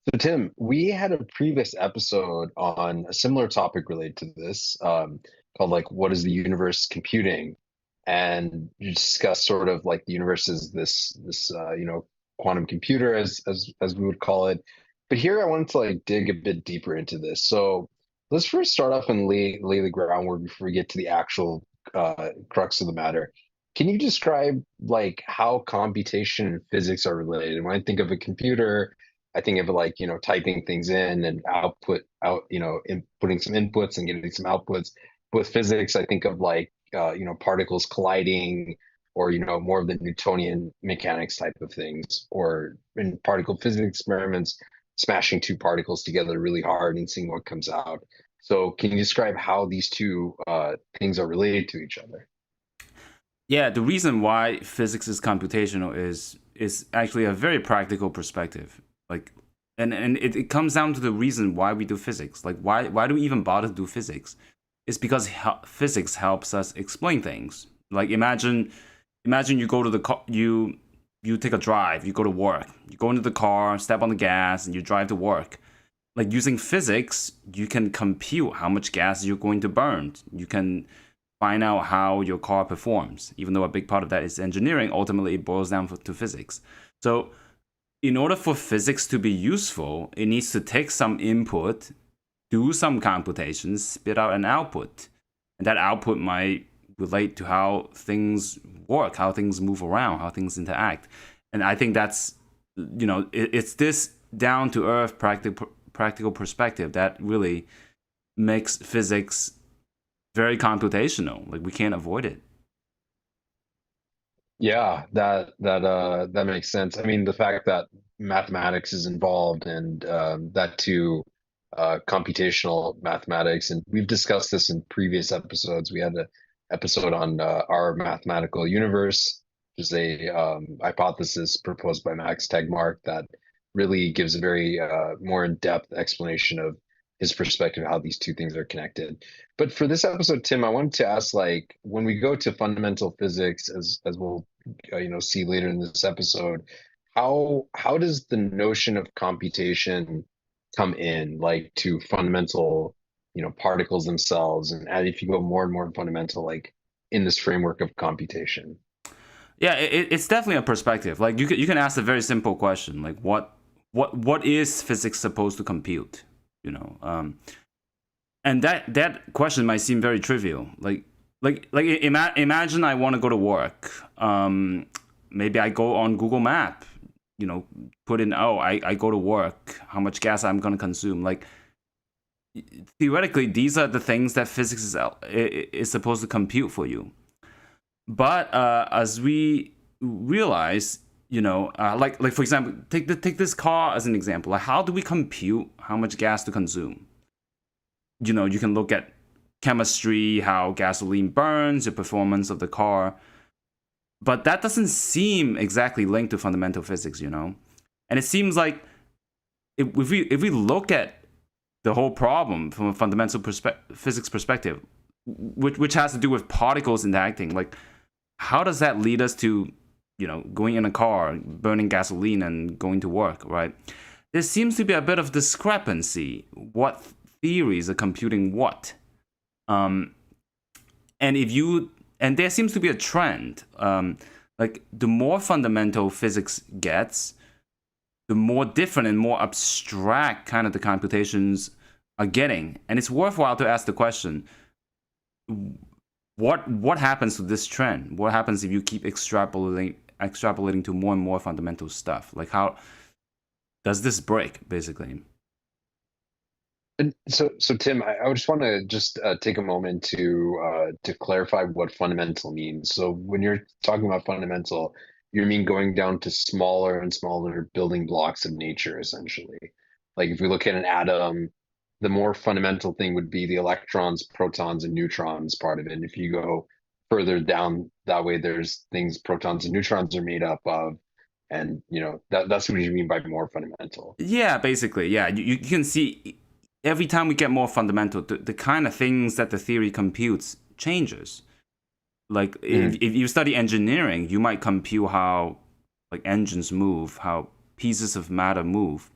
So, Tim, we had a previous episode on a similar topic related to this, called like "What is the universe computing?" And you discussed sort of like the universe is this quantum computer as we would call it. But here I wanted to like dig a bit deeper into this. So let's first start off and lay the groundwork before we get to the actual crux of the matter. Can you describe like how computation and physics are related? When I think of a computer, I think of it like, typing things in and putting some inputs and getting some outputs. With physics, I think of like, particles colliding or, more of the Newtonian mechanics type of things, or in particle physics experiments, smashing two particles together really hard and seeing what comes out. So can you describe how these two things are related to each other? Yeah, the reason why physics is computational is actually a very practical perspective. Like, and it comes down to the reason why we do physics. Like, why do we even bother to do physics? It's because physics helps us explain things. Like, imagine you go to the car, you take a drive, you go to work, you go into the car, step on the gas, and you drive to work. Like using physics, you can compute how much gas you're going to burn. You can find out how your car performs. Even though a big part of that is engineering, ultimately it boils down to physics. So in order for physics to be useful, it needs to take some input, do some computations, spit out an output. And that output might relate to how things work, how things move around, how things interact. And I think that's, it's this down to earth practical perspective that really makes physics very computational. Like we can't avoid it. Yeah, that makes sense. I mean, the fact that mathematics is involved and that too, computational mathematics, and we've discussed this in previous episodes. We had an episode on our mathematical universe, which is a hypothesis proposed by Max Tegmark that really gives a very more in-depth explanation of his perspective how these two things are connected. But for this episode, Tim, I wanted to ask, like, when we go to fundamental physics, as we'll see later in this episode, how does the notion of computation come in, like to fundamental, particles themselves, and if you go more and more fundamental, like in this framework of computation? Yeah, it's definitely a perspective. Like you can ask a very simple question, like what is physics supposed to compute? You know, and that question might seem very trivial. Imagine I want to go to work. Maybe I go on Google Map. Put in, oh, I go to work. How much gas I'm gonna consume? Like theoretically, these are the things that physics is supposed to compute for you. But as we realize, like for example, take this car as an example. Like, how do we compute how much gas to consume? You can look at chemistry, how gasoline burns, the performance of the car, but that doesn't seem exactly linked to fundamental physics. And it seems like if we look at the whole problem from a fundamental physics perspective, which has to do with particles interacting, like how does that lead us to going in a car, burning gasoline, and going to work, right? There seems to be a bit of discrepancy. What theories are computing what? Um, and there seems to be a trend. Like the more fundamental physics gets, the more different and more abstract kind of the computations are getting. And it's worthwhile to ask the question: what happens to this trend? What happens if you keep extrapolating to more and more fundamental stuff? Like how does this break, basically? And so Tim, I just want to just take a moment to clarify what fundamental means. So when you're talking about fundamental, you mean going down to smaller and smaller building blocks of nature, essentially. Like if we look at an atom, the more fundamental thing would be the electrons, protons, and neutrons part of it. And if you go further down that way, there's things protons and neutrons are made up of, and that's what you mean by more fundamental. Yeah, basically, yeah. You can see every time we get more fundamental, the kind of things that the theory computes changes. Like Mhm. if you study engineering, you might compute how like engines move, how pieces of matter move.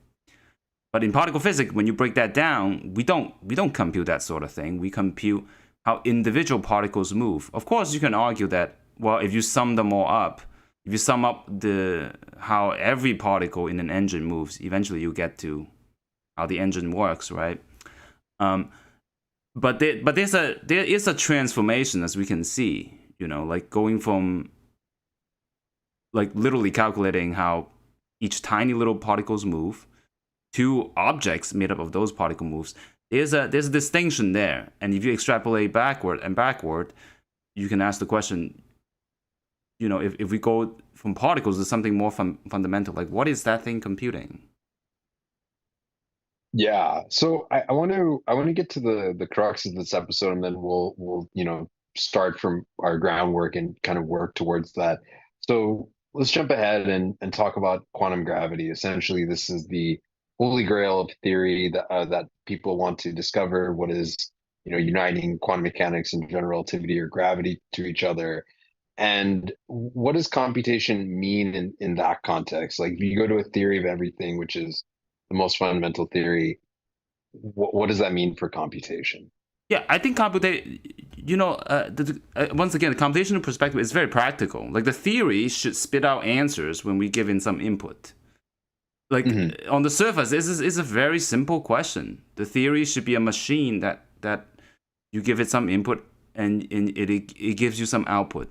But in particle physics, when you break that down, we don't compute that sort of thing. We compute how individual particles move. Of course, you can argue that, well, if you sum them all up, if you sum up the how every particle in an engine moves, eventually you get to how the engine works, right? Um, but there is a transformation, as we can see, like going from like literally calculating how each tiny little particles move to objects made up of those particle moves. There's a distinction there, and if you extrapolate backward, you can ask the question, if we go from particles to something more fundamental, like what is that thing computing? Yeah. So I want to get to the crux of this episode, and then we'll start from our groundwork and kind of work towards that. So let's jump ahead and talk about quantum gravity. Essentially, this is the holy grail of theory that people want to discover what is uniting quantum mechanics and general relativity or gravity to each other. And what does computation mean in that context? Like, if you go to a theory of everything, which is the most fundamental theory, what does that mean for computation? Yeah, I think once again, the computational perspective is very practical. Like the theory should spit out answers when we give in some input. Like Hmm. on the surface, this is a very simple question. The theory should be a machine that you give it some input and it gives you some output.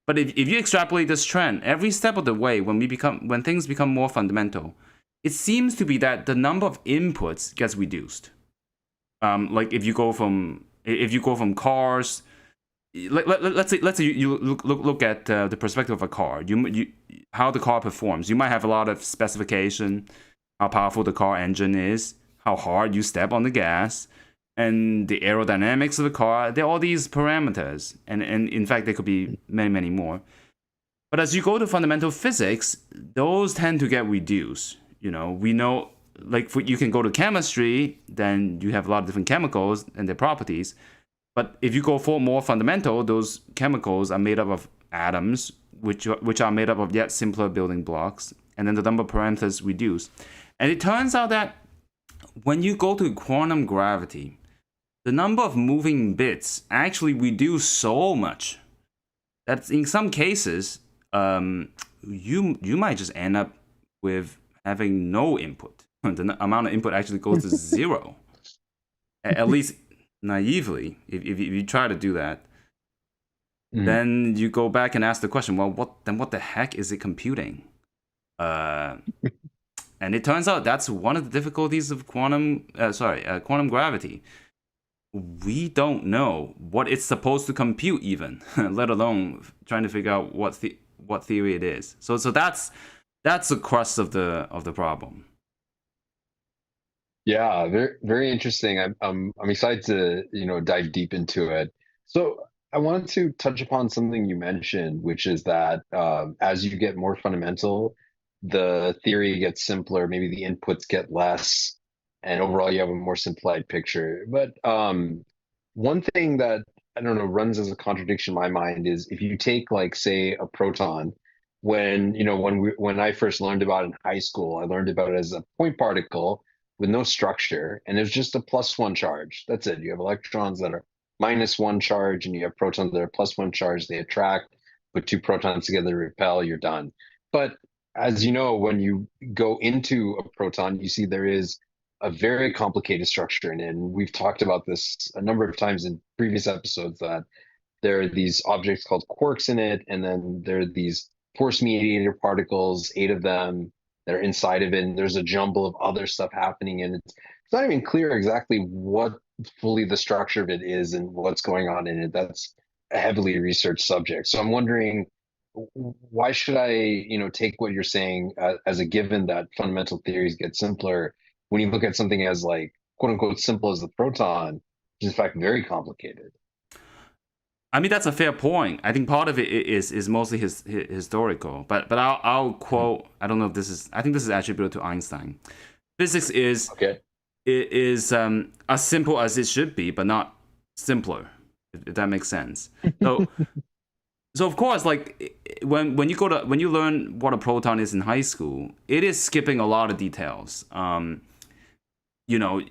But if you extrapolate this trend, every step of the way, when things become more fundamental, it seems to be that the number of inputs gets reduced. Like if you go from cars, let's say you look at the perspective of a car. You how the car performs. You might have a lot of specification, how powerful the car engine is, how hard you step on the gas, and the aerodynamics of the car. There are all these parameters, and in fact there could be many more. But as you go to fundamental physics, those tend to get reduced. We know, like you can go to chemistry, then you have a lot of different chemicals and their properties. But if you go for more fundamental, those chemicals are made up of atoms, which are made up of yet simpler building blocks, and then the number of parameters reduce. And it turns out that when you go to quantum gravity, the number of moving bits actually reduce so much that in some cases, you might just end up with having no input. The amount of input actually goes to zero. At least naively, if you try to do that, Hmm. then you go back and ask the question, well, what the heck is it computing? And it turns out that's one of the difficulties of quantum gravity. We don't know what it's supposed to compute even, let alone trying to figure out what theory it is. So that's the crux of the problem. Yeah, very very interesting. I'm excited to dive deep into it. So I wanted to touch upon something you mentioned, which is that as you get more fundamental, the theory gets simpler. Maybe the inputs get less, and overall you have a more simplified picture. But one thing that I don't know runs as a contradiction in my mind is if you take, like, say, a proton. When I first learned about it in high school, I learned about it as a point particle with no structure, and there's just a plus one charge. That's it. You have electrons that are minus one charge, and you have protons that are plus one charge. They attract, put two protons together, repel, you're done. But as you know, when you go into a proton, you see there is a very complicated structure in it. And we've talked about this a number of times in previous episodes, that there are these objects called quarks in it, and then there are these force mediator particles, eight of them, that are inside of it. And there's a jumble of other stuff happening, and it's not even clear exactly what fully the structure of it is and what's going on in it. That's a heavily researched subject. So I'm wondering, why should I, take what you're saying as a given that fundamental theories get simpler when you look at something as, like, quote unquote simple as the proton, which is in fact very complicated. I mean, that's a fair point. I think part of it is mostly historical. But I'll quote. I don't know if this is. I think this is attributed to Einstein. Physics Okay. is as simple as it should be, but not simpler. If that makes sense. So of course, like when you learn what a proton is in high school, it is skipping a lot of details. you know,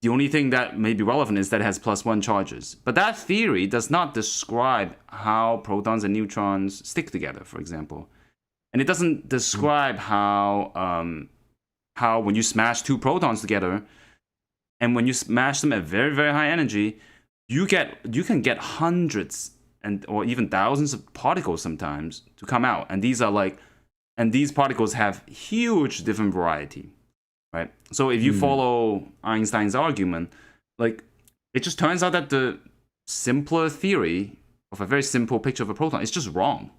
the only thing that may be relevant is that it has +1 charges. But that theory does not describe how protons and neutrons stick together, for example. And it doesn't describe how when you smash two protons together, and when you smash them at very, very high energy, you can get hundreds or even thousands of particles sometimes to come out. And these particles have huge different variety, right? So if you follow Einstein's argument, like, it just turns out that the simpler theory of a very simple picture of a proton is just wrong.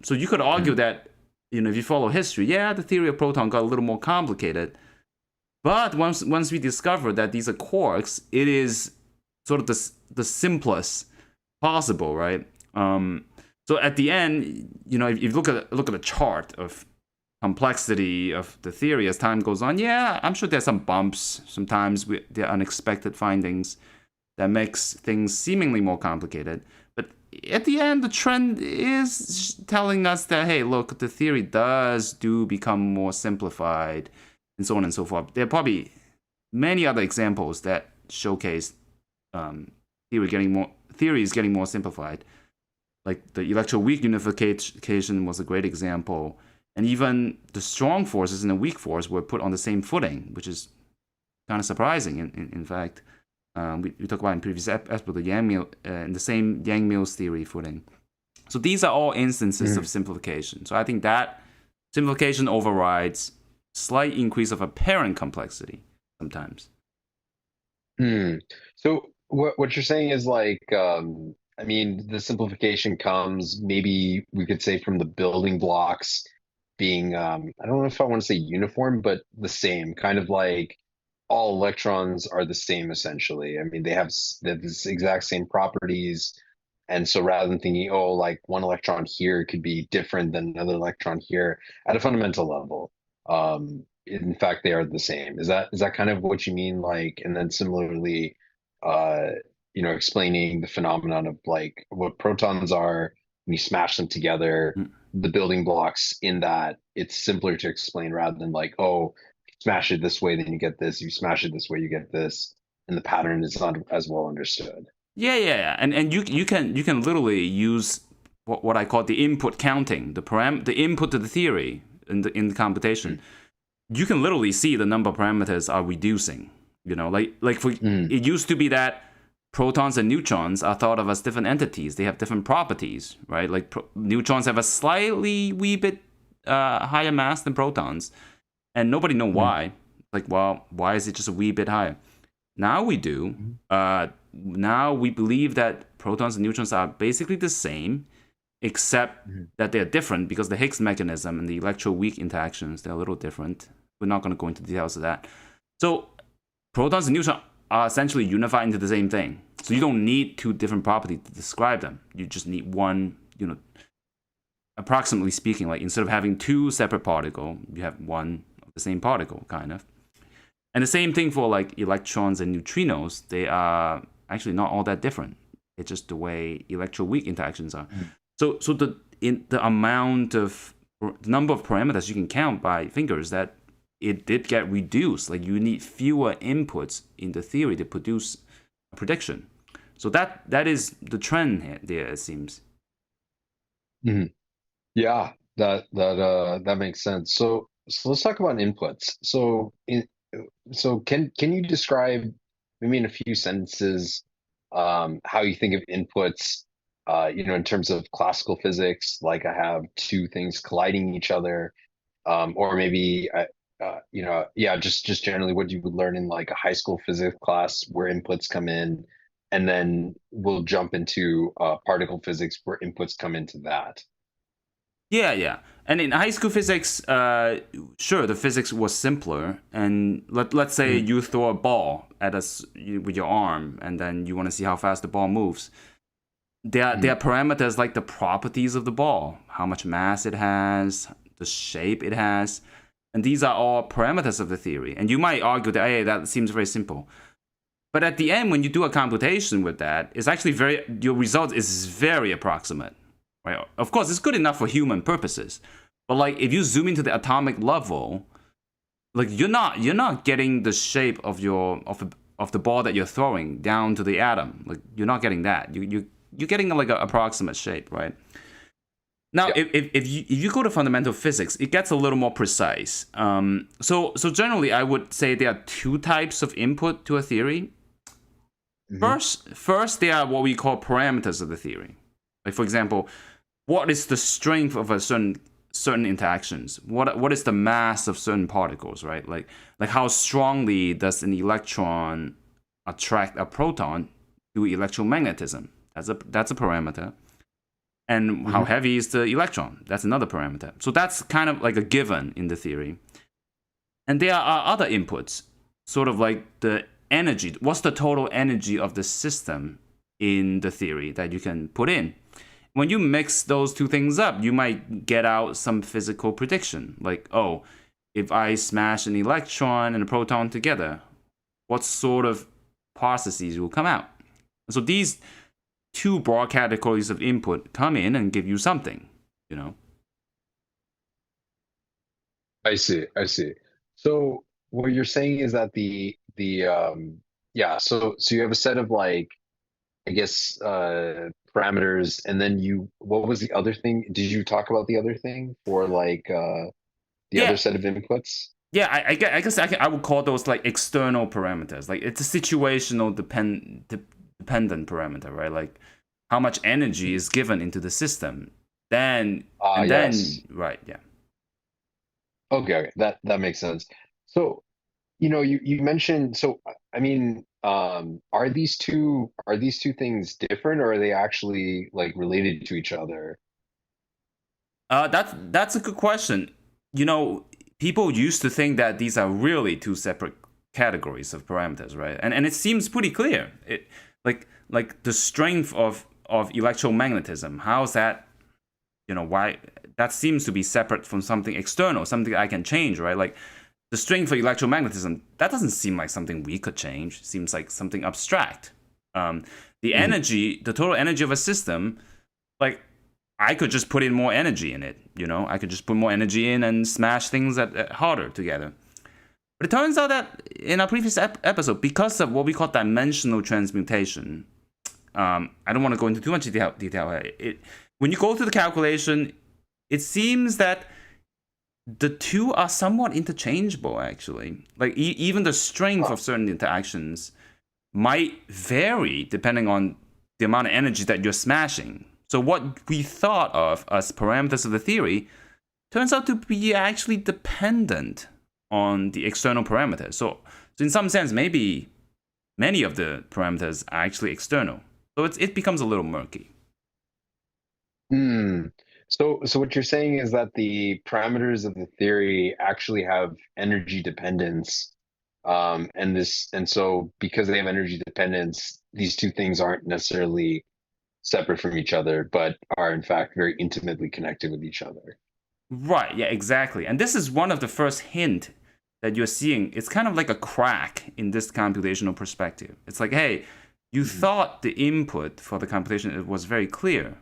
So you could argue that, if you follow history, the theory of proton got a little more complicated. But once we discover that these are quarks, it is sort of the simplest possible, right? So at the end, if you look at a chart of complexity of the theory as time goes on, I'm sure there's some bumps. Sometimes there are unexpected findings that makes things seemingly more complicated. But at the end, the trend is telling us that, hey, look, the theory do become more simplified, and so on and so forth. There are probably many other examples that showcase theory is getting more simplified. Like the electroweak unification was a great example. And even the strong forces and the weak force were put on the same footing, which is kind of surprising. In fact, we talked about in previous episode the in the same Yang-Mills theory footing. So these are all instances of simplification. So I think that simplification overrides slight increase of apparent complexity sometimes. So what you're saying is like, the simplification comes, maybe we could say, from the building blocks being, I don't know if I want to say uniform, but the same, kind of like all electrons are the same, essentially. I mean, they have this exact same properties. And so rather than thinking, oh, like one electron here could be different than another electron here at a fundamental level, in fact, they are the same. Is that kind of what you mean? Like, and then similarly, explaining the phenomenon of like what protons are when you smash them together, the building blocks in that, it's simpler to explain rather than like, oh, smash it this way, then you get this. You smash it this way, you get this, and the pattern is not as well understood. Yeah. And you can literally use what I call the input counting, the input to the theory in the computation. You can literally see the number of parameters are reducing. It used to be that protons and neutrons are thought of as different entities. They have different properties, right? Like neutrons have a slightly wee bit higher mass than protons, and nobody know why. Like, well, why is it just a wee bit higher? Now we do. Now we believe that protons and neutrons are basically the same, except that they're different because the Higgs mechanism and the electroweak interactions, they're a little different. We're not going to go into details of that. So protons and neutrons are essentially unified into the same thing. So you don't need two different properties to describe them. You just need one, approximately speaking, like instead of having two separate particles, you have one of the same particle, kind of. And the same thing for like electrons and neutrinos. They are actually not all that different. It's just the way electroweak interactions are. So the amount of the number of parameters you can count by fingers, that it did get reduced. Like you need fewer inputs in the theory to produce a prediction. So that is the trend there, it seems. Yeah, that makes sense. So let's talk about inputs. So can you describe, maybe in a few sentences, how you think of inputs, in terms of classical physics? Like I have two things colliding each other, or maybe just generally what you would learn in like a high school physics class where inputs come in, and then we'll jump into particle physics where inputs come into that. Yeah. And in high school physics, sure, the physics was simpler. And let's say you throw a ball at us with your arm, and then you want to see how fast the ball moves. There are parameters like the properties of the ball, how much mass it has, the shape it has. And these are all parameters of the theory. And you might argue that, hey, that seems very simple. But at the end, when you do a computation with that, it's actually your result is very approximate. Right? Of course, it's good enough for human purposes. But like if you zoom into the atomic level, like you're not getting the shape of the ball that you're throwing down to the atom. Like you're not getting that. You're getting like an approximate shape, right? Now, Yeah. if you go to fundamental physics, it gets a little more precise. So generally, I would say there are two types of input to a theory. Hmm. First, they are what we call parameters of the theory. Like for example, what is the strength of a certain interactions? What is the mass of certain particles, right? Like how strongly does an electron attract a proton through electromagnetism? That's a parameter. And how Hmm. heavy is the electron? That's another parameter. So that's kind of like a given in the theory. And there are other inputs, sort of like the energy. What's the total energy of the system in the theory that you can put in? When you mix those two things up, you might get out some physical prediction. Like, oh, if I smash an electron and a proton together, what sort of processes will come out? So these two broad categories of input come in and give you something, you know? I see. I see. So what you're saying is that yeah, so you have a set of like, I guess, parameters, and then what was the other thing? Did you talk about the other thing for like the other Yeah, set of inputs? yeah. I guess I would call those like external parameters. Like it's a situational dependent parameter, right? Like how much energy is given into the system. Then Ah, and then yes. right, yeah. Okay, okay. That makes sense. So, you mentioned, so I mean, are these two things different, or are they actually like related to each other? That's a good question. You know, people used to think that these are really two separate categories of parameters, right? And it seems pretty clear. It like the strength of electromagnetism. How's that? Why that seems to be separate from something external, something I can change, right? Like the string for electromagnetism, that doesn't seem like something we could change. It seems like something abstract. Um, the Mhm. energy, the total energy of a system, like I could just put in more energy in it. I could just put more energy in and smash things at harder together. But it turns out that in our previous episode, because of what we call dimensional transmutation, I don't want to go into too much detail here. When you go through the calculation, it seems that the two are somewhat interchangeable, actually. Like even the strength Huh. of certain interactions might vary depending on the amount of energy that you're smashing. So what we thought of as parameters of the theory turns out to be actually dependent on the external parameters. So in some sense, maybe many of the parameters are actually external. So it becomes a little murky. Hmm. So what you're saying is that the parameters of the theory actually have energy dependence, and so because they have energy dependence, these two things aren't necessarily separate from each other, but are in fact very intimately connected with each other. Right, yeah, exactly. And this is one of the first hint that you're seeing. It's kind of like a crack in this computational perspective. It's like, hey, you Mhm. thought the input for the computation was very clear,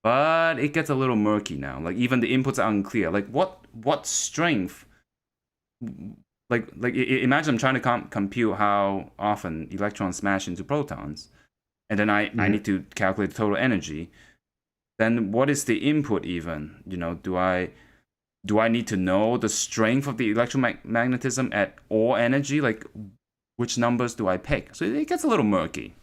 but it gets a little murky now. Like even the inputs are unclear. Like what strength? Like imagine I'm trying to compute how often electrons smash into protons, and then I Mhm. need to calculate the total energy. Then what is the input even? Do I need to know the strength of the electromagnetism at all energy? Like, which numbers do I pick? So it gets a little murky.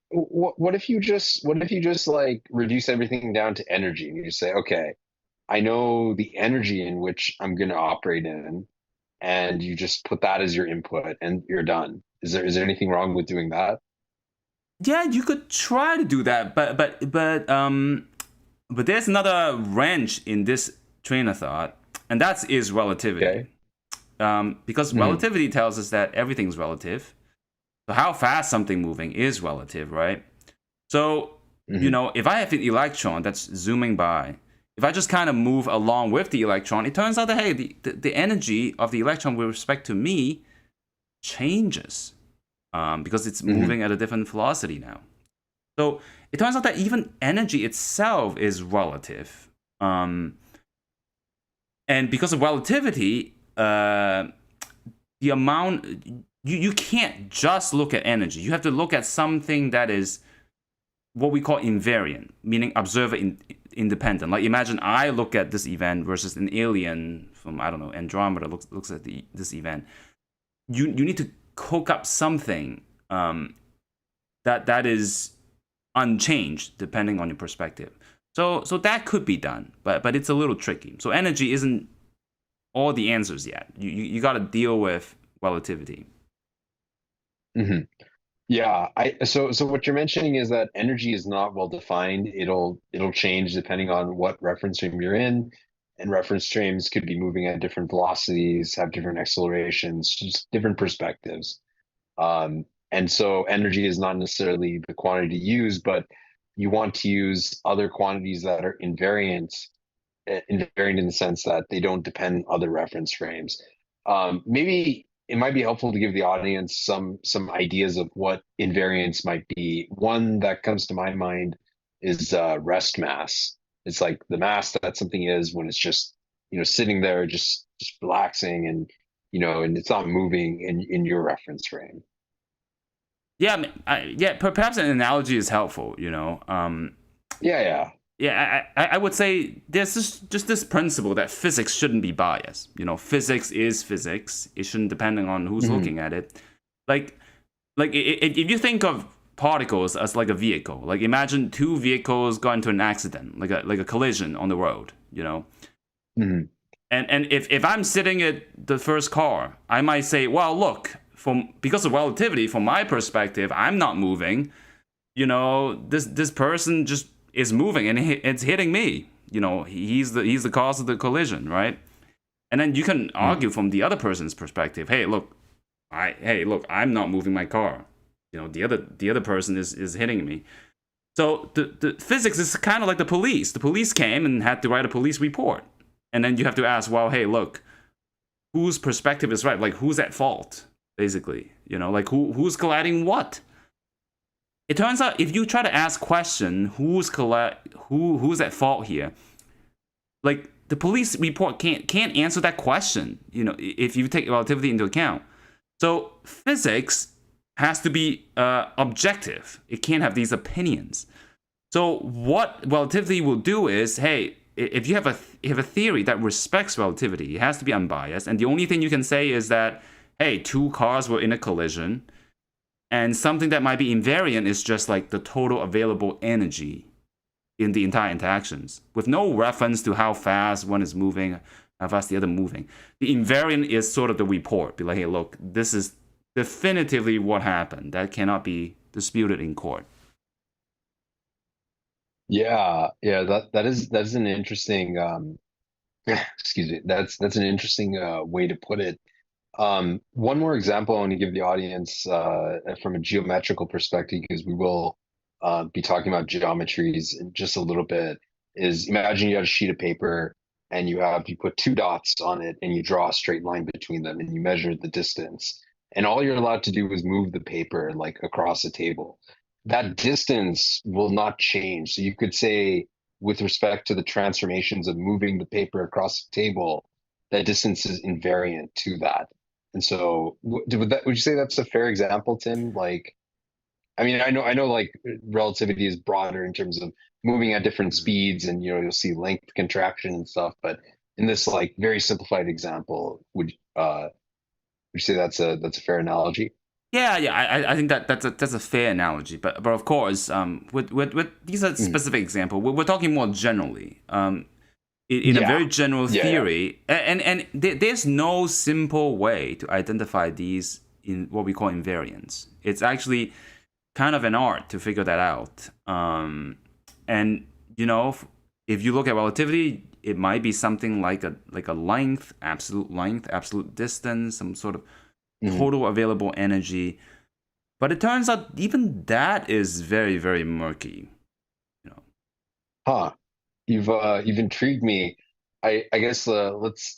What if you just like reduce everything down to energy, and you just say, okay, I know the energy in which I'm going to operate in, and you just put that as your input, and you're done. Is there anything wrong with doing that? Yeah, you could try to do that, but there's another wrench in this train of thought, and that is relativity. Okay. Because Hmm. relativity tells us that everything's relative. So how fast something moving is relative, right? So, Hmm. if I have an electron that's zooming by, if I just kind of move along with the electron, it turns out that, hey, the energy of the electron with respect to me changes because it's Hmm. moving at a different velocity now. So it turns out that even energy itself is relative. Um, And because of relativity, the amount you can't just look at energy. You have to look at something that is what we call invariant, meaning observer independent. Like imagine I look at this event versus an alien from, I don't know, Andromeda looks at this event. You need to cook up something that is unchanged depending on your perspective. So that could be done, but it's a little tricky. So energy isn't all the answers yet. You got to deal with relativity. Hmm. Yeah, so what you're mentioning is that energy is not well defined. It'll change depending on what reference frame you're in, and reference frames could be moving at different velocities, have different accelerations, just different perspectives. And so energy is not necessarily the quantity to use, but you want to use other quantities that are invariant in the sense that they don't depend on other reference frames. Maybe it might be helpful to give the audience some ideas of what invariance might be. One that comes to my mind is rest mass. It's like the mass that something is when it's just sitting there, just relaxing, and and it's not moving in your reference frame. Yeah, yeah. Perhaps an analogy is helpful. Yeah, yeah. Yeah, I would say there's just this principle that physics shouldn't be biased. Physics is physics. It shouldn't depend on who's Mhm. looking at it. Like, if you think of particles as like a vehicle, like imagine two vehicles got into an accident, like a collision on the road. Mhm. And if I'm sitting at the first car, I might say, well, look, because of relativity, from my perspective, I'm not moving. This person just is moving and it's hitting me. He's the cause of the collision, right? And then you can Mhm. argue from the other person's perspective. Hey, look, I'm not moving my car. The other person is hitting me. So the physics is kind of like the police. The police came and had to write a police report, and then you have to ask, well, hey, look, whose perspective is right? Like, who's at fault? Basically, like who's colliding what? It turns out if you try to ask question who's at fault here, like the police report can't answer that question. If you take relativity into account. So physics has to be objective. It can't have these opinions. So what relativity will do is, hey, if you have a theory that respects relativity, it has to be unbiased, and the only thing you can say is that, hey, two cars were in a collision, and something that might be invariant is just like the total available energy in the entire interactions, with no reference to how fast one is moving, how fast the other moving. The invariant is sort of the report. Be like, hey, look, this is definitively what happened. That cannot be disputed in court. Yeah, yeah. That is an interesting excuse me. That's an interesting way to put it. One more example I want to give the audience from a geometrical perspective, because we will be talking about geometries in just a little bit, is imagine you have a sheet of paper and you put two dots on it and you draw a straight line between them and you measure the distance. And all you're allowed to do is move the paper like across a table. That distance will not change. So you could say, with respect to the transformations of moving the paper across the table, that distance is invariant to that. And so, would you say that's a fair example, Tim? Like, I mean, I know, like relativity is broader in terms of moving at different speeds, and you'll see length contraction and stuff. But in this like very simplified example, would you say that's a fair analogy? Yeah. I think that's a fair analogy, but of course, with these are Mm. specific example. We're talking more generally. In a Yeah, very general yeah, yeah. theory, and there's no simple way to identify these in what we call invariants. It's actually kind of an art to figure that out. And if you look at relativity, it might be something like a length, absolute distance, some sort of Mhm. total available energy. But it turns out even that is very, very murky. You know. Huh. You've intrigued me. I guess let's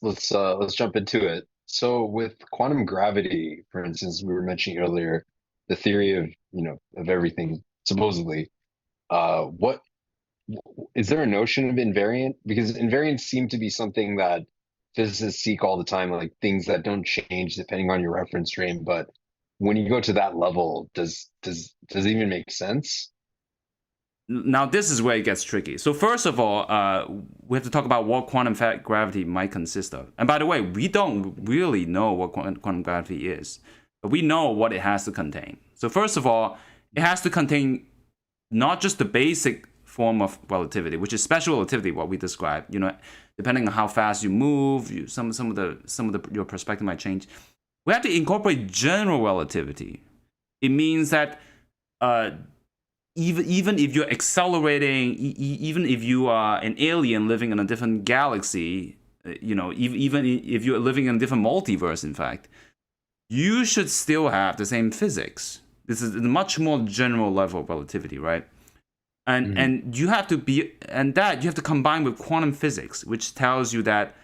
jump into it. So with quantum gravity, for instance, we were mentioning earlier the theory of of everything supposedly. What is there a notion of invariant? Because invariants seem to be something that physicists seek all the time, like things that don't change depending on your reference frame. But when you go to that level, does it even make sense? Now, this is where it gets tricky. So first of all, we have to talk about what quantum gravity might consist of. And by the way, we don't really know what quantum gravity is, but we know what it has to contain. So first of all, it has to contain not just the basic form of relativity, which is special relativity, what we described. Depending on how fast you move, some of your perspective might change. We have to incorporate general relativity. It means that even if you're accelerating, even if you are an alien living in a different galaxy, even if you're living in a different multiverse, in fact, you should still have the same physics. This is a much more general level of relativity, right? And you have to combine with quantum physics, which tells you that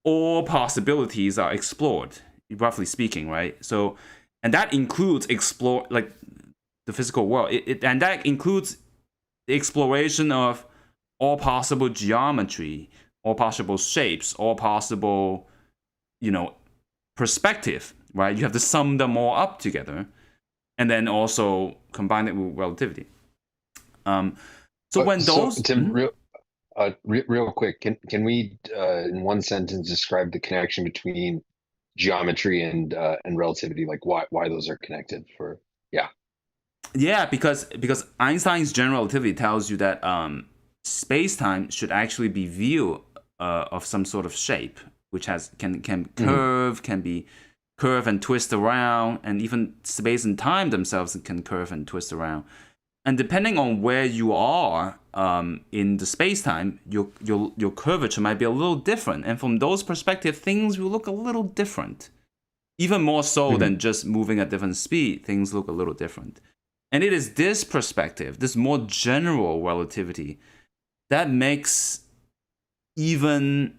all possibilities are explored, roughly speaking, right? So, and that includes the physical world, and that includes the exploration of all possible geometry, all possible shapes, all possible, perspective, right? You have to sum them all up together, and then also combine it with relativity. So when those, so Tim, real quick, can we in one sentence describe the connection between geometry and relativity, like why those are connected? Yeah, because Einstein's general relativity tells you that space-time should actually be view of some sort of shape, which can curve, can be curve and twist around, and even space and time themselves can curve and twist around. And depending on where you are in the space-time, your curvature might be a little different. And from those perspectives, things will look a little different. Even more so than just moving at different speed, things look a little different. And it is this perspective, this more general relativity, that makes even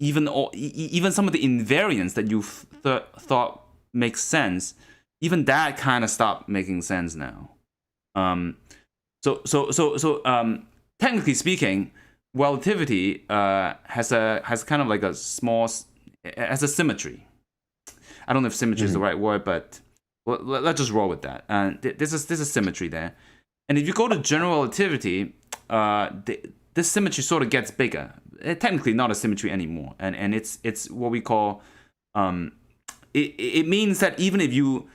some of the invariants that you thought makes sense, even that kind of stopped making sense now. Technically speaking, relativity has kind of like a symmetry. I don't know if symmetry is the right word, but let's just roll with that. And this is symmetry there. And if you go to general relativity, this symmetry sort of gets bigger. Technically not a symmetry anymore, and it's what we call it means that even if you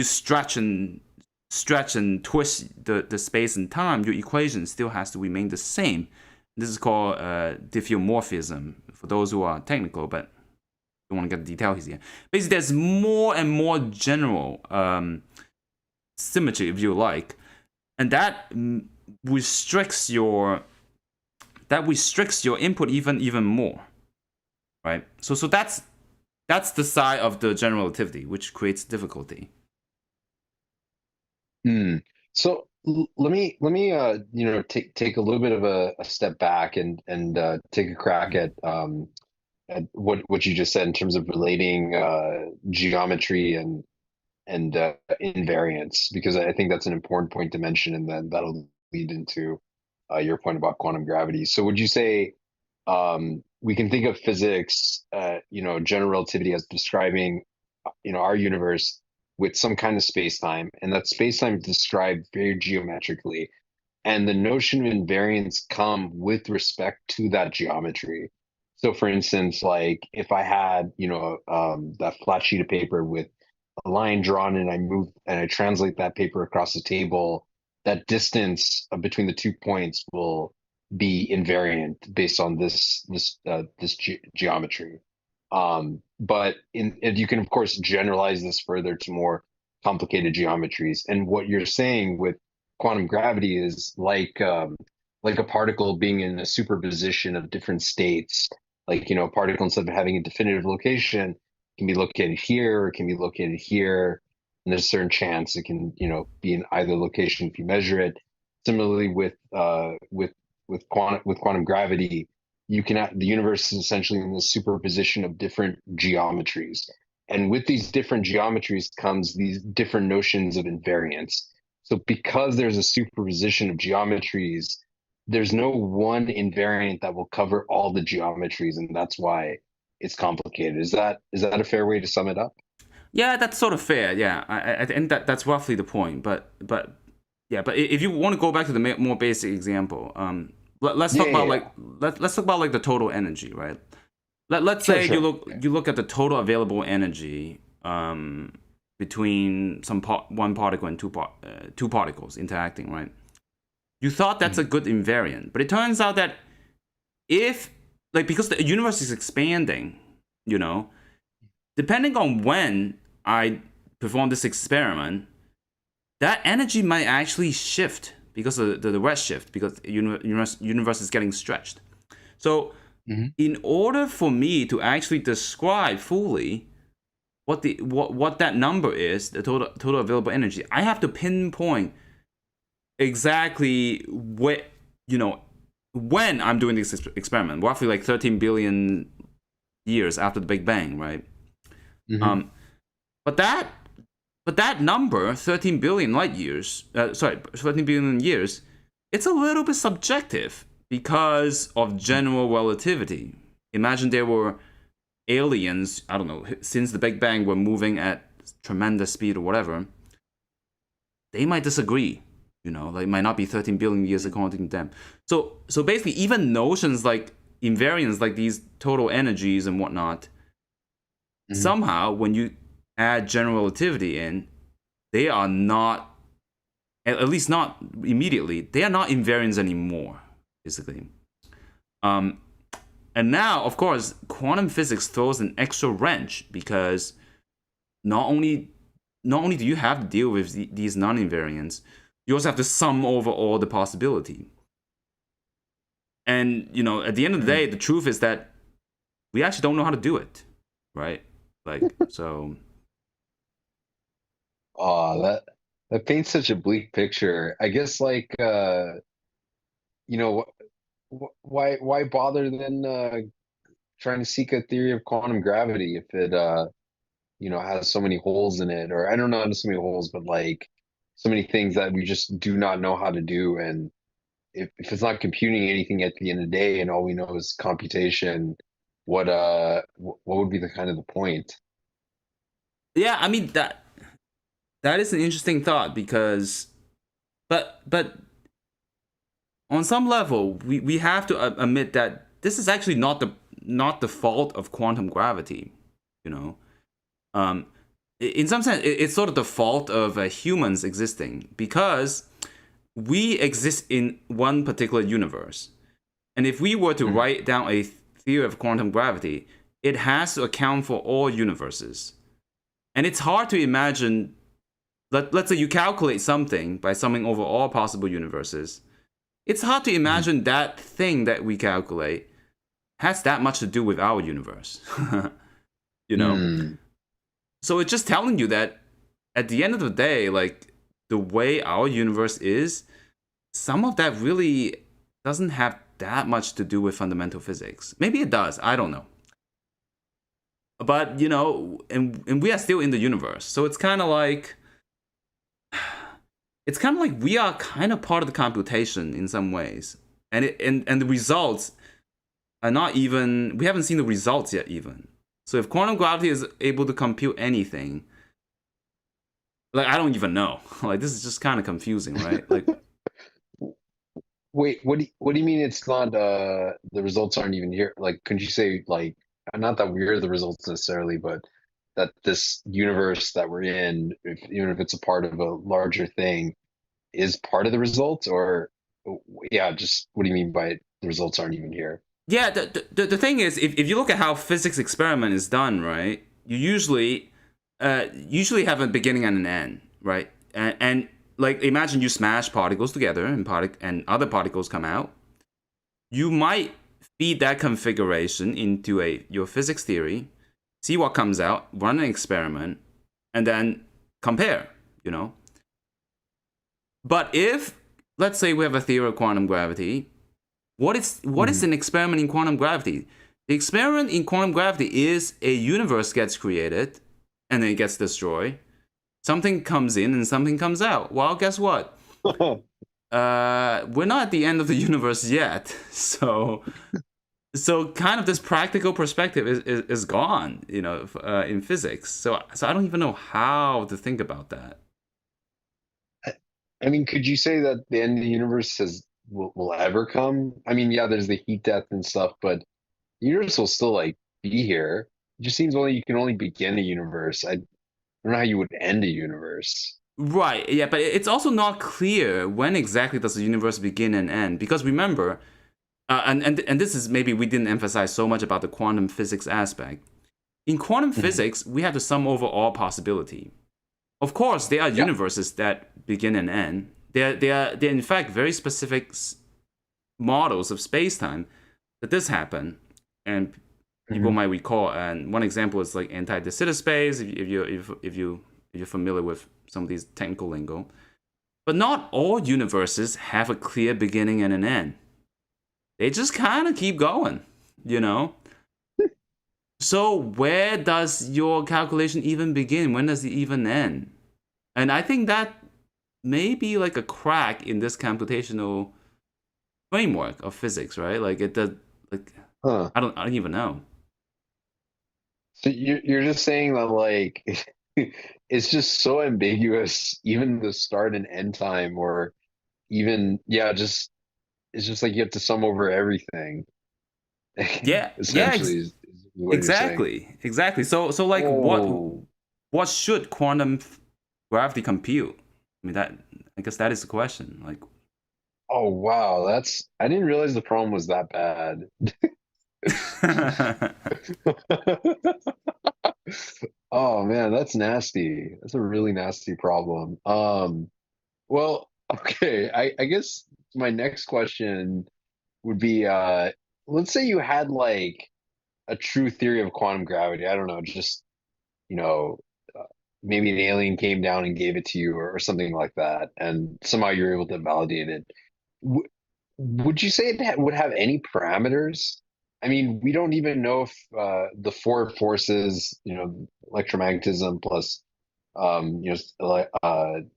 stretch and twist the space and time, your equation still has to remain the same. This is called diffeomorphism for those who are technical, but don't want to get the details here. Basically, there's more and more general symmetry, if you like, and that restricts your input even more, right? So that's the side of the general relativity, which creates difficulty. So let me take a little bit of a step back and take a crack at what you just said in terms of relating geometry and invariance, because I think that's an important point to mention, and then that'll lead into your point about quantum gravity. So would you say we can think of physics, general relativity, as describing our universe with some kind of space-time, and that space-time is described very geometrically, and the notion of invariance come with respect to that geometry. So for instance, like if I had, that flat sheet of paper with a line drawn and I translate that paper across the table, that distance between the 2 points will be invariant based on this geometry. But you can of course generalize this further to more complicated geometries. And what you're saying with quantum gravity is like a particle being in a superposition of different states. Like, a particle, instead of having a definitive location, can be located here, or it can be located here, and there's a certain chance it can, be in either location if you measure it. Similarly, with quantum gravity, the universe is essentially in this superposition of different geometries, and with these different geometries comes these different notions of invariance. So because there's a superposition of geometries, there's no one invariant that will cover all the geometries, and that's why it's complicated. Is that a fair way to sum it up? Yeah, that's sort of fair. Yeah, I think that's roughly the point. But yeah, but if you want to go back to the more basic example, let's Yeah, talk yeah, about yeah. like let's talk about like the total energy, right? Let's Sure, say sure. you look at the total available energy between one particle and two particles interacting, right? You thought that's a Mhm. good invariant, but it turns out that if like because the universe is expanding, you know, depending on when I perform this experiment, that energy might actually shift because of the redshift, because the universe is getting stretched. So, Mhm. in order for me to actually describe fully what that number is, the total available energy, I have to pinpoint exactly what you know when I'm doing this experiment, roughly like 13 billion years after the Big Bang, right? Mhm. Um, but that number, 13 billion light years, 13 billion years, it's a little bit subjective because of general relativity. Imagine there were aliens, I don't know, since the Big Bang were moving at tremendous speed or whatever. They might disagree. Like it might not be 13 billion years Mhm. according to them. So basically, even notions like invariants, like these total energies and whatnot, Mhm. somehow when you add general relativity in, they are not, at least not immediately, they are not invariants anymore, basically. Um, and now, of course, quantum physics throws an extra wrench because not only not only do you have to deal with these non-invariants, you also have to sum over all the possibility. And at the end of the day, Mhm. the truth is that we actually don't know how to do it, right? Like so. Oh, that paints such a bleak picture. I guess like you know why bother then trying to seek a theory of quantum gravity if it has so many holes in it, or I don't know, not so many holes, but like so many things that we just do not know how to do. And if it's not computing anything at the end of the day and all we know is computation, what would be the kind of the point? Yeah, I mean that is an interesting thought because, but on some level, we have to admit that this is actually not the fault of quantum gravity. You know, um, in some sense, it's sort of the fault of humans existing because we exist in one particular universe, and if we were to Mhm. write down a theory of quantum gravity, it has to account for all universes, and it's hard to imagine. Let's say you calculate something by summing over all possible universes. It's hard to Mhm. imagine that thing that we calculate has that much to do with our universe. you know? Mm. So it's just telling you that at the end of the day, like the way our universe is, some of that really doesn't have that much to do with fundamental physics. Maybe it does. I don't know. But and we are still in the universe. So it's kind of like we are kind of part of the computation in some ways. And the results are not even, we haven't seen the results yet even. So if quantum gravity is able to compute anything, like I don't even know. Like this is just kind of confusing, right? Like Wait, what do you mean it's not the results aren't even here? Like, could you say like not that we're the results necessarily, but that this universe that we're in, even if it's a part of a larger thing, is part of the results? Or yeah, just what do you mean by the results aren't even here? yeah, the thing is, if you look at how physics experiment is done, right? You usually have a beginning and an end, right? And like imagine you smash particles together and other particles come out. You might feed that configuration into your physics theory, see what comes out, run an experiment, and then compare, you know? But if, let's say we have a theory of quantum gravity, what is Mhm. an experiment in quantum gravity? The experiment in quantum gravity is a universe gets created and then it gets destroyed. Something comes in and something comes out. Well, guess what? we're not at the end of the universe yet. So kind of this practical perspective is gone, in physics. So I don't even know how to think about that. I mean, could you say that the end of the universe will ever come? I mean, yeah, there's the heat death and stuff, but the universe will still like be here. It just seems only you can only begin a universe. I don't know how you would end a universe. Right, yeah, but it's also not clear when exactly does the universe begin and end. Because remember, and this is maybe we didn't emphasize so much about the quantum physics aspect. In quantum Mhm. physics, we have to sum over all possibility. Of course, there are Yeah. universes that begin and end. They're in fact very specific models of space-time that this happen. And people Hmm. might recall, and one example is like anti-de Sitter space, if you're familiar with some of these technical lingo. But not all universes have a clear beginning and an end. They just kind of keep going, you know? So where does your calculation even begin? When does it even end? And I think that may be like a crack in this computational framework of physics, right? Like it does, like Huh. I don't even know. So you're just saying that like it's just so ambiguous, even the start and end time, or even yeah, just it's just like you have to sum over everything. Yeah, yeah, Essentially, is what you're saying. exactly. So like Oh, what should quantum gravity compute? I mean that I guess that is the question. Like oh wow, that's I didn't realize the problem was that bad. Oh man, that's nasty. That's a really nasty problem. Well, okay, I guess my next question would be let's say you had like a true theory of quantum gravity. I don't know, just you know, uh, maybe an alien came down and gave it to you or something like that, and somehow you're able to validate it. W would you say it would have any parameters? I mean, we don't even know if the four forces, electromagnetism plus,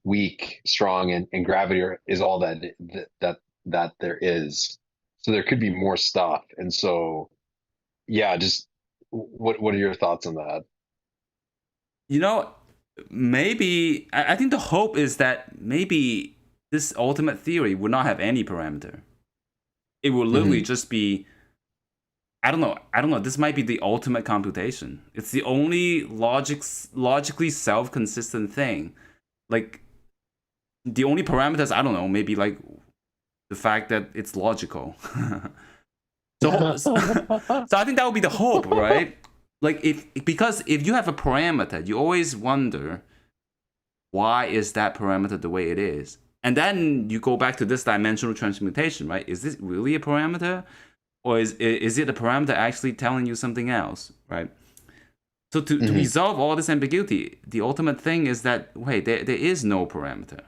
weak, strong, and gravity is all that there is. So there could be more stuff. And so, yeah, just what are your thoughts on that? you know, maybe I think the hope is that maybe this ultimate theory would not have any parameter. It will literally Hmm. just be I don't know. This might be the ultimate computation. It's the only logically self-consistent thing. Like the only parameters I don't know, maybe like the fact that it's logical. So I think that would be the hope, right? Like if because if you have a parameter, you always wonder why is that parameter the way it is, and then you go back to this dimensional transmutation, right? Is this really a parameter, or is it a parameter actually telling you something else, right? So to Hmm. resolve all this ambiguity, the ultimate thing is that wait, there is no parameter.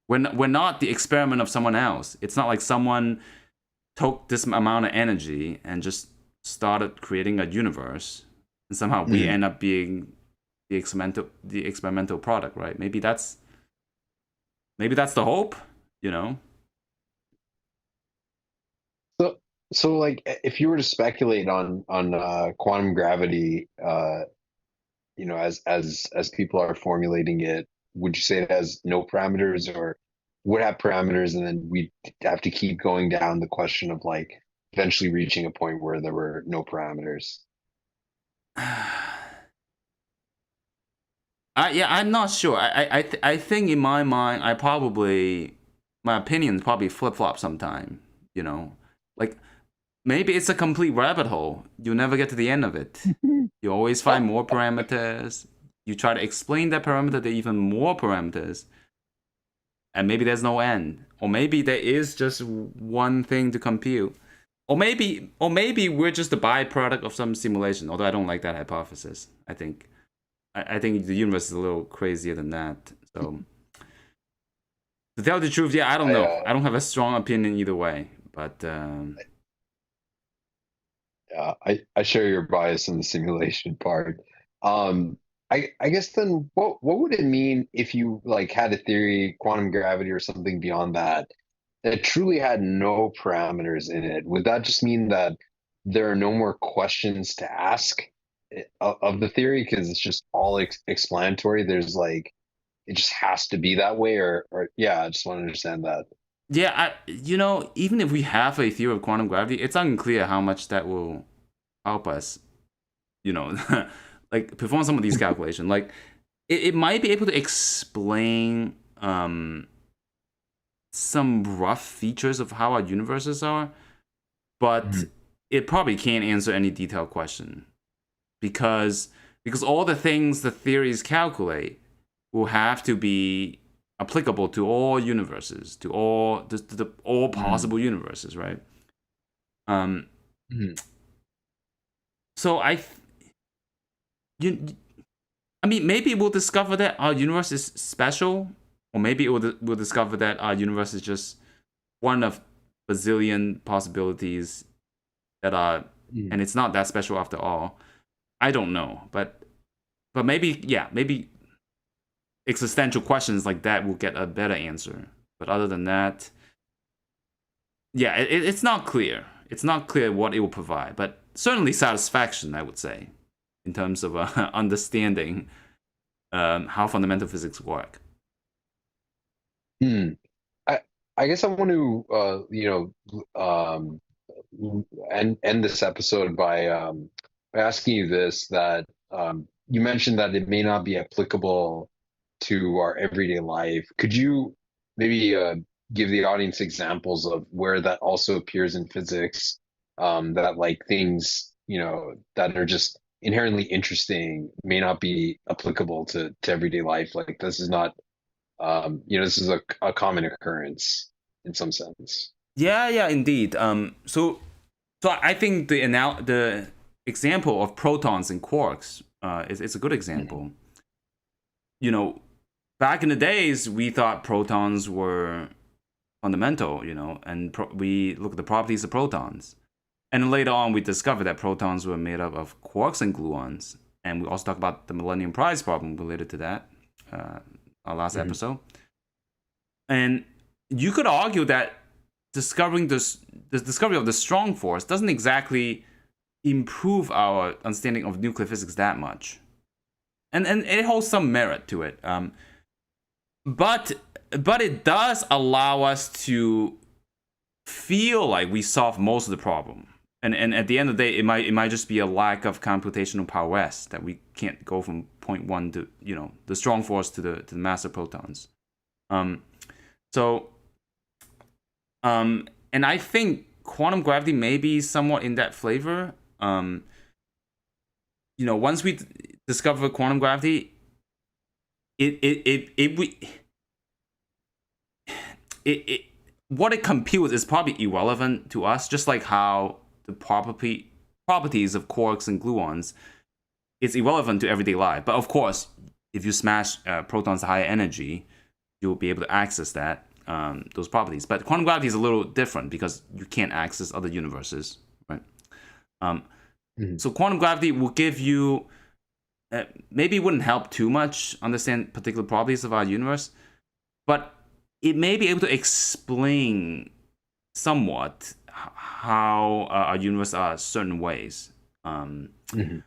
We're not the experiment of someone else. It's not like someone took this amount of energy and just started creating a universe, and somehow we Hmm. end up being the experimental product, right? Maybe that's the hope, you know. So, so like, if you were to speculate on quantum gravity, as people are formulating it, would you say it has no parameters or would have parameters, and then we'd have to keep going down the question of like eventually reaching a point where there were no parameters? Yeah, I'm not sure. I think in my mind, my opinions probably flip flop sometime. You know, like maybe it's a complete rabbit hole. You never get to the end of it. You always find more parameters. You try to explain that parameter to even more parameters, and maybe there's no end. Or maybe there is just one thing to compute. Or maybe we're just a byproduct of some simulation. Although I don't like that hypothesis. I think the universe is a little crazier than that. So to tell the truth, yeah, I don't I, know. I don't have a strong opinion either way. But yeah, I share your bias in the simulation part. Um, I guess then what would it mean if you like had a theory, quantum gravity or something beyond that? it truly had no parameters in it, would that just mean that there are no more questions to ask of the theory because it's just all explanatory? There's like it just has to be that way, or yeah, I just want to understand that. Yeah, even if we have a theory of quantum gravity, it's unclear how much that will help us, you know, like perform some of these calculations. Like it might be able to explain some rough features of how our universes are, but Mhm. it probably can't answer any detailed question because all the things the theories calculate will have to be applicable to all universes, to all the all Mhm. possible universes, right? Um, Mhm. so you, I mean, maybe we'll discover that our universe is special, or maybe we'll discover that our universe is just one of bazillion possibilities that are, Mhm. and it's not that special after all. I don't know, but maybe, yeah, maybe existential questions like that will get a better answer. But other than that, yeah, it's not clear. It's not clear what it will provide, but certainly satisfaction, I would say, in terms of understanding how fundamental physics work. Hmm. I I guess I want to end this episode by asking you this, that you mentioned that it may not be applicable to our everyday life. Could you maybe give the audience examples of where that also appears in physics, that like things, that are just inherently interesting may not be applicable to everyday life? Like this is not, this is a common occurrence in some sense. Yeah, yeah, indeed. So I think the example of protons and quarks is a good Mhm. example. You know, back in the days, we thought protons were fundamental. And we look at the properties of protons. And then later on, we discovered that protons were made up of quarks and gluons. And we also talked about the Millennium Prize problem related to that, uh, our last Mhm. episode. And you could argue that discovering the discovery of the strong force doesn't exactly improve our understanding of nuclear physics that much, and it holds some merit to it. But it does allow us to feel like we solved most of the problem. And at the end of the day, it might just be a lack of computational prowess that we can't go from point one to the strong force to the massive protons. Um, so and I think quantum gravity may be somewhat in that flavor. Once we discover quantum gravity, it what it computes is probably irrelevant to us, just like how the properties of quarks and gluons is irrelevant to everyday life. But of course, if you smash protons to higher energy, you'll be able to access those properties. But quantum gravity is a little different because you can't access other universes, right? Um, Mhm. so quantum gravity will give you maybe it wouldn't help too much understand particular properties of our universe, but it may be able to explain somewhat how our universe are certain ways. Um, Mhm.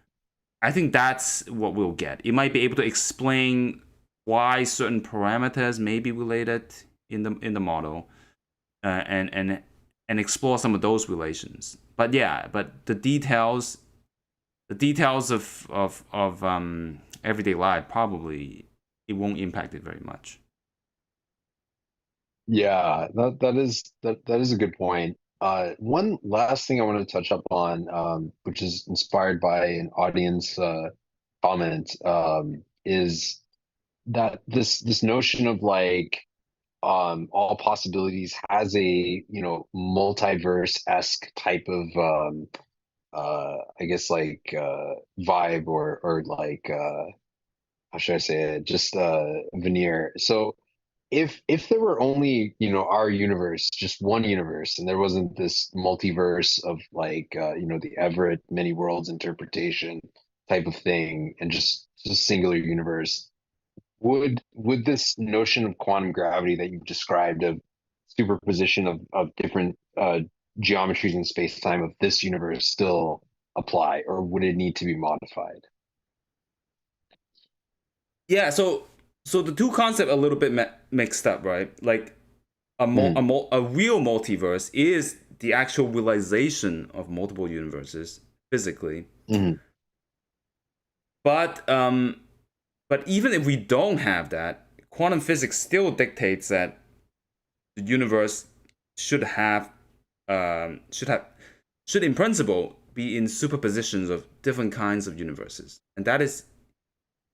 I think that's what we'll get. It might be able to explain why certain parameters may be related in the model, and explore some of those relations. But yeah, but the details of everyday life probably it won't impact it very much. Yeah, that is a good point. One last thing I want to touch up on, which is inspired by an audience comment, is that this notion of like all possibilities has a multiverse-esque type of I guess like vibe, or like how should I say it? Just veneer. So if there were only our universe, just one universe, and there wasn't this multiverse of like the Everett many worlds interpretation type of thing, and just singular universe, would this notion of quantum gravity that you've described, of superposition of different geometries in space-time of this universe still apply, or would it need to be modified? Yeah, so the two concepts a little bit mixed up, right? Like Mm-hmm. a real multiverse is the actual realization of multiple universes physically. Mm-hmm. But even if we don't have that, quantum physics still dictates that the universe should have should have should in principle be in superpositions of different kinds of universes, and that is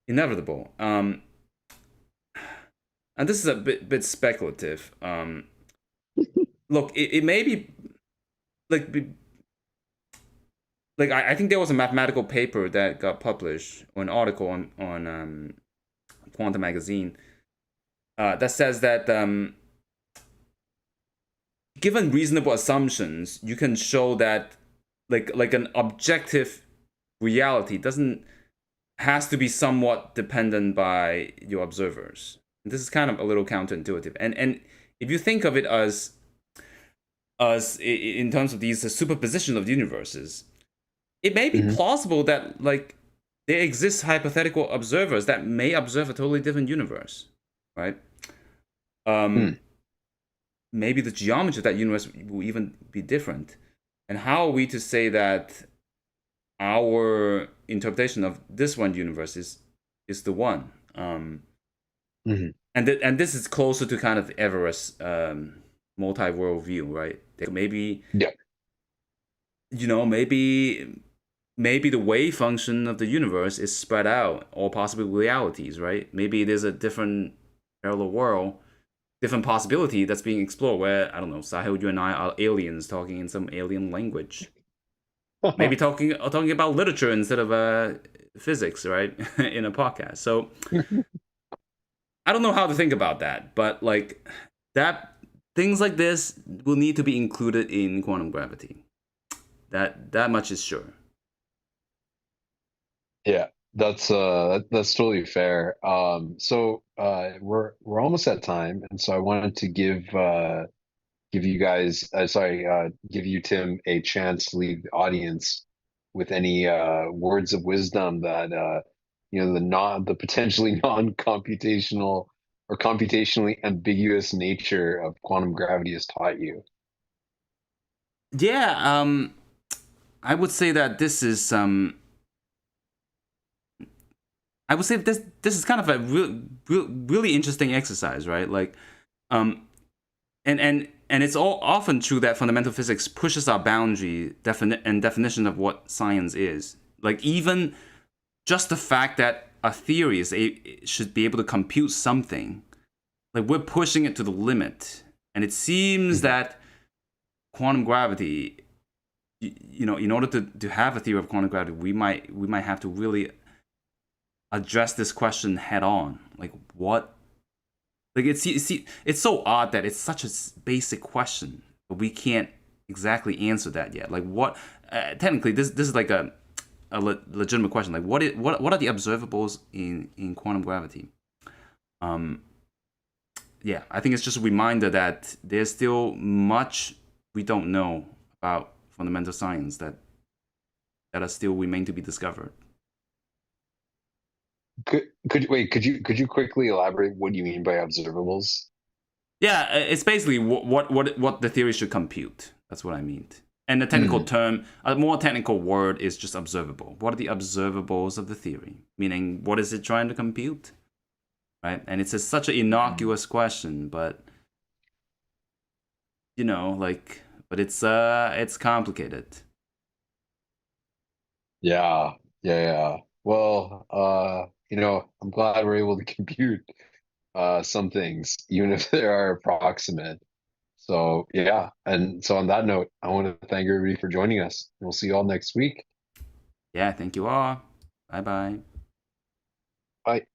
inevitable. And this is a bit speculative. Look, it may be like I think there was a mathematical paper that got published or an article on Quantum Magazine that says that given reasonable assumptions, you can show that like an objective reality doesn't has to be somewhat dependent by your observers. And this is kind of a little counterintuitive. And if you think of it as in terms of these superposition of the universes, it may be Mm-hmm. plausible that like there exists hypothetical observers that may observe a totally different universe, right? Hmm. Maybe the geometry of that universe will even be different. And how are we to say that our interpretation of this one universe is the one? Mm-hmm. And this is closer to kind of Everest multi-world view, right? Maybe Yeah. maybe the wave function of the universe is spread out, or possibly realities, right? Maybe there's a different parallel world, different possibility that's being explored where, I don't know, Sahil, you and I are aliens talking in some alien language. Maybe talking about literature instead of physics, right? In a podcast. So I don't know how to think about that, but like that things like this will need to be included in quantum gravity. That much is sure. Yeah, that's totally fair. So we're almost at time, and so I wanted to give you guys, give you, Tim, a chance to leave the audience with any words of wisdom that the potentially non-computational or computationally ambiguous nature of quantum gravity has taught you. Yeah, I would say that this is I would say this is kind of a really interesting exercise, right? Like, and it's all often true that fundamental physics pushes our boundary and definition of what science is. Like even just the fact that a theory should be able to compute something, like we're pushing it to the limit, and it seems Mhm. that quantum gravity, in order to have a theory of quantum gravity, we might have to really address this question head on. Like what? Like it's so odd that it's such a basic question, but we can't exactly answer that yet. Like what? Technically, this is like a legitimate question. Like what are the observables in quantum gravity? Um, yeah, I think it's just a reminder that there's still much we don't know about fundamental science that are still remain to be discovered. Could you quickly elaborate what you mean by observables? Yeah, it's basically what the theory should compute. That's what I mean. And the technical Mm, term, a more technical word is just observable. What are the observables of the theory? Meaning, what is it trying to compute? Right? And it's such an mm. innocuous question, but like, but it's complicated. Yeah, yeah. Well, I'm glad we're able to compute some things, even if they are approximate. So yeah, and so on that note, I want to thank everybody for joining us. We'll see you all next week. Yeah, thank you all. Bye bye. Bye.